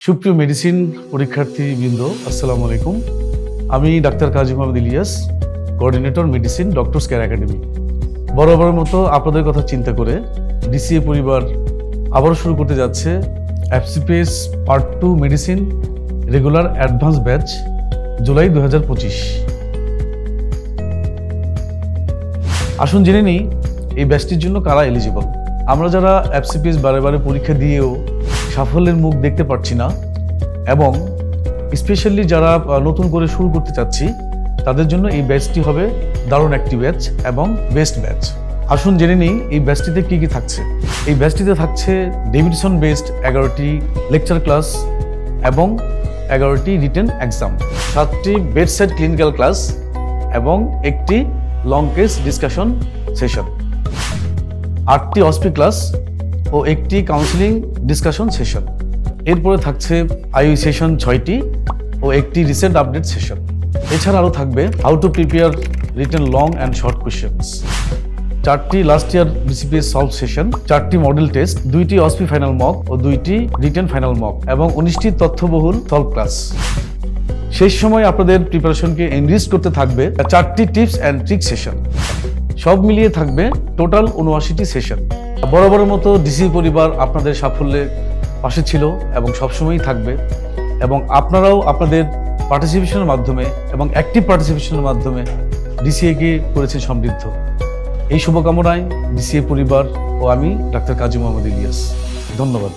সুপ্রিয় মেডিসিন পরীক্ষার্থীবৃন্দ, আসসালামু আলাইকুম। আমি ডাক্তার Kazi Mohammad Ilias, coordinator medicine doctors care academy. বরাবরের মতো আপনাদের কথা চিন্তা করে ডিসিএ পরিবার আবারও শুরু করতে যাচ্ছে FCPS part 2 medicine regular advance batch July 2025। আসুন জেনে নিই এই ব্যাচটির জন্য কারা এলিজিবল। আমরা যারা এফসিপিএস বারে বারে পরীক্ষা দিয়েও সাফল্যের মুখ দেখতে পারছি না, এবং স্পেশালি যারা নতুন করে শুরু করতে চাচ্ছি, তাদের জন্য এই ব্যাচটি হবে দারুণ একটি ব্যাচ এবং বেস্ট ব্যাচ। আসুন জেনে নিই এই ব্যাচটিতে কী কী থাকছে। এই ব্যাচটিতে থাকছে ডেভিডসন বেসড 11টি লেকচার ক্লাস এবং 11টি রিটেন এক্সাম, 7টি বেডসাইড ক্লিনিক্যাল ক্লাস এবং একটি লং কেস ডিসকাশন সেশন, 8টি অসপি ক্লাস ও একটি কাউন্সিলিং ডিসকাশন সেশন। এরপরে থাকছে আইইউ সেশন 6টি ও একটি রিসেন্ট আপডেট সেশন। এছাড়া আরও থাকবে how to prepare written long and short questions, 4টি last year BCPS solve session, 4টি মডেল টেস্ট, 2টি অসপি ফাইনাল মক ও 2টি রিটেন ফাইনাল মক এবং 19টি তথ্যবহুল সলভ ক্লাস। শেষ সময় আপনাদের প্রিপারেশনকে এনরিচ করতে থাকবে 4টি টিপস অ্যান্ড ট্রিক সেশন। সব মিলিয়ে থাকবে টোটাল 79টি সেশন। বরাবরের মতো ডিসি পরিবার আপনাদের সাফল্যে পাশে ছিল এবং সবসময়ই থাকবে, এবং আপনারাও আপনাদের পার্টিসিপেশনের মাধ্যমে এবং অ্যাক্টিভ পার্টিসিপেশনের মাধ্যমে ডিসিএকে করেছেন সমৃদ্ধ। এই শুভকামনায় ডিসিএ পরিবার ও আমি ডাক্তার কাজী মোহাম্মদ ইলিয়াস, ধন্যবাদ।